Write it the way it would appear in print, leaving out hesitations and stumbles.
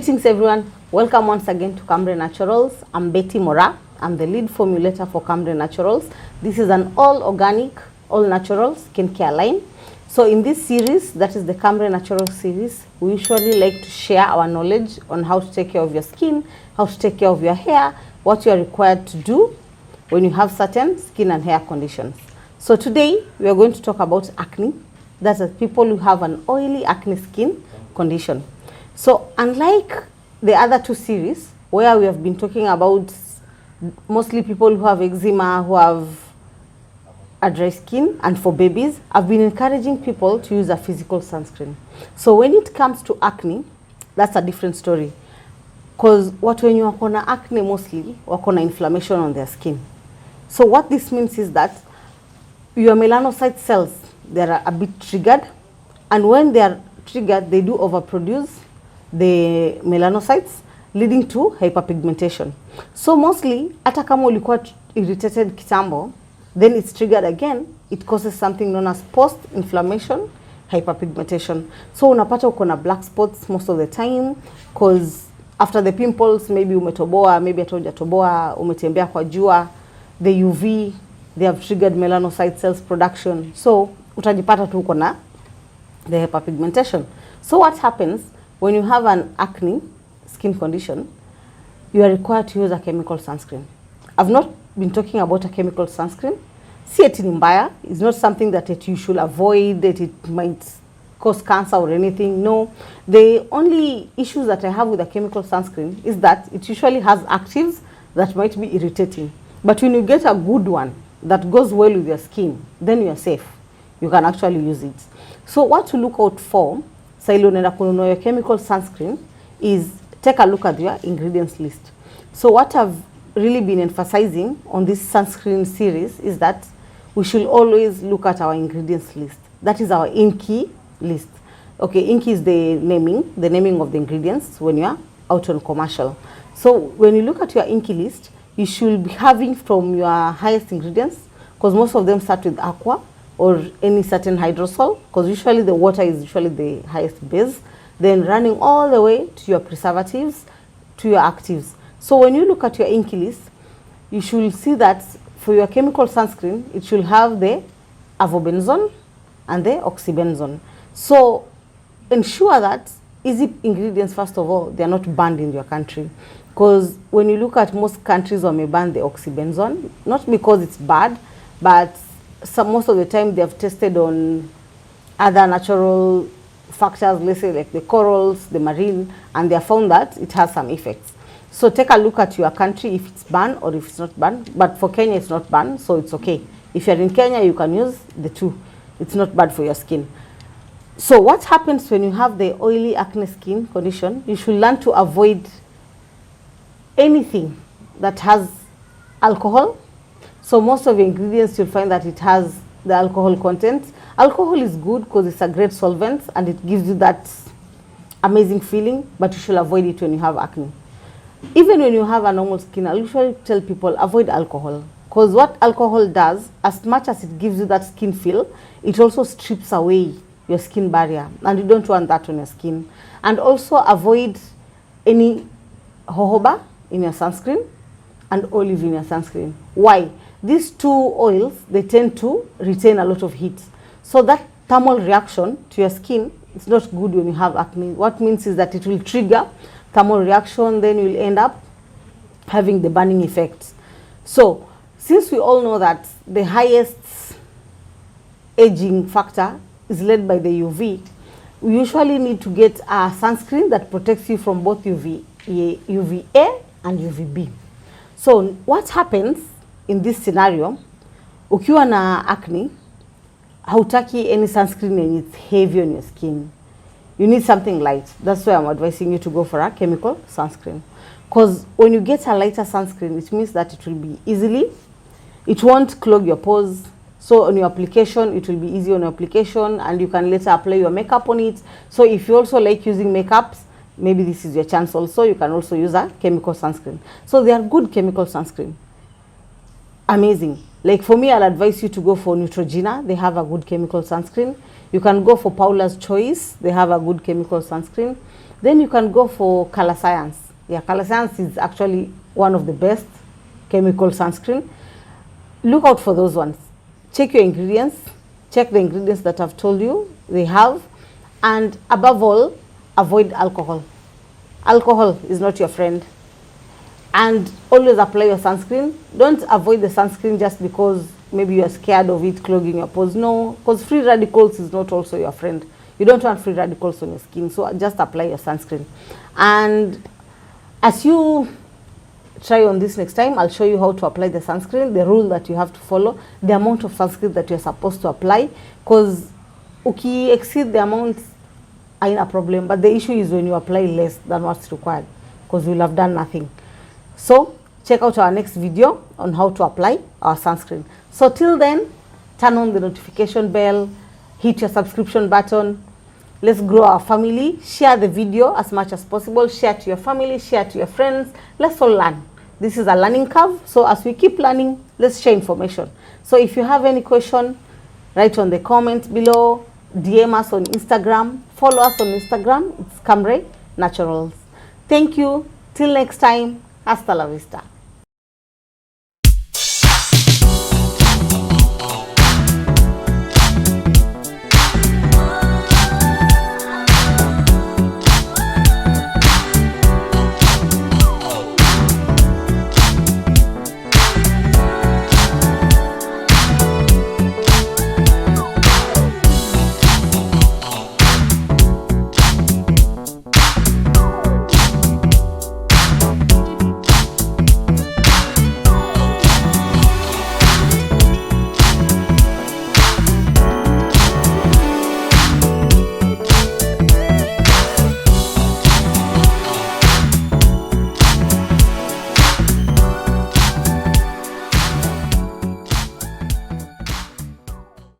Greetings everyone, welcome once again to Cambre Naturals. I'm Betty Moraa. I'm the lead formulator for Cambre Naturals. This is an all organic, all natural skincare line. So in this series, that is the Cambre Naturals series, we usually like to share our knowledge on how to take care of your skin, how to take care of your hair, what you are required to do when you have certain skin and hair conditions. So today we are going to talk about acne. That's the people who have an oily acne skin condition. So unlike the other two series where we have been talking about mostly people who have eczema, who have a dry skin, and for babies, I've been encouraging people to use a physical sunscreen. So when it comes to acne, that's a different story. Because when you have acne, mostly wako na inflammation on their skin. So what this means is that your melanocyte cells, they are a bit triggered, and when they are triggered, they do overproduce the melanocytes, leading to hyperpigmentation. So mostly, hata kama ulikuwa irritated kitambo, then it's triggered again, it causes something known as post-inflammation hyperpigmentation. So unapata uko na black spots most of the time, because after the pimples, maybe umetoboa, maybe hata hujatoboa, umetembea kwa jua, the UV, they have triggered melanocyte cells production. So utajipata tu uko na the hyperpigmentation. So what happens when you have an acne skin condition? You are required to use a chemical sunscreen. I've not been talking about a chemical sunscreen. Si eti ni mbaya. It's not something that you should avoid, that it might cause cancer or anything. No. The only issues that I have with a chemical sunscreen is that it usually has actives that might be irritating. But when you get a good one that goes well with your skin, then you are safe. You can actually use it. So what to look out for, your chemical sunscreen, is take a look at your ingredients list. So what I've really been emphasizing on this sunscreen series is that we should always look at our ingredients list. That is our INCI list. Okay, INCI is the naming of the ingredients when you are out on commercial. So when you look at your INCI list, you should be having from your highest ingredients, because most of them start with aqua or any certain hydrosol, because usually the water is usually the highest base, then running all the way to your preservatives, to your actives. So when you look at your INCI list, you should see that for your chemical sunscreen, it should have the avobenzone and the oxybenzone. So ensure that easy ingredients, first of all, they are not banned in your country. Because when you look at most countries where may ban the oxybenzone, not because it's bad, but most of the time they have tested on other natural factors, let's say like the corals, the marine, and they have found that it has some effects. So take a look at your country if it's banned or if it's not banned. But for Kenya, it's not banned, so it's okay. If you're in Kenya, you can use the two. It's not bad for your skin. So what happens when you have the oily acne skin condition? You should learn to avoid anything that has alcohol. So most of the ingredients, you'll find that it has the alcohol content. Alcohol is good because it's a great solvent and it gives you that amazing feeling, but you should avoid it when you have acne. Even when you have a normal skin, I usually tell people avoid alcohol, because what alcohol does, as much as it gives you that skin feel, it also strips away your skin barrier, and you don't want that on your skin. And also avoid any jojoba in your sunscreen and olive in your sunscreen. Why? These two oils, they tend to retain a lot of heat. So that thermal reaction to your skin, it's not good when you have acne. What means is that it will trigger thermal reaction, then you'll end up having the burning effect. So since we all know that the highest aging factor is led by the UV, we usually need to get a sunscreen that protects you from both UVA and UVB. So what happens in this scenario, ukiwa na acne, hautaki any sunscreen and it's heavy on your skin. You need something light. That's why I'm advising you to go for a chemical sunscreen. Because when you get a lighter sunscreen, it means that it will be it won't clog your pores. So on your application, it will be easy on your application, and you can later apply your makeup on it. So if you also like using makeups, maybe this is your chance also. You can also use a chemical sunscreen. So they are good chemical sunscreen. Amazing. Like for me, I'll advise you to go for Neutrogena. They have a good chemical sunscreen. You can go for Paula's Choice. They have a good chemical sunscreen. Then you can go for Color Science. Yeah, Color Science is actually one of the best chemical sunscreen. Look out for those ones. Check your ingredients. Check the ingredients that I've told you they have. And above all, avoid alcohol. Alcohol is not your friend. And always apply your sunscreen. Don't avoid the sunscreen just because maybe you're scared of it clogging your pores. No, because free radicals is not also your friend. You don't want free radicals on your skin, so just apply your sunscreen. And as you try on this next time, I'll show you how to apply the sunscreen, the rule that you have to follow, the amount of sunscreen that you're supposed to apply, because uki exceed the amount, ain't a problem, but the issue is when you apply less than what's required, because you'll have done nothing. So check out our next video on how to apply our sunscreen. So till then, turn on the notification bell, hit your subscription button. Let's grow our family. Share the video as much as possible. Share to your family, share to your friends. Let's all learn. This is a learning curve. So as we keep learning, let's share information. So if you have any question, write on the comment below, DM us on Instagram, follow us on Instagram. It's Camre Naturals. Thank you. Till next time. Hasta la vista.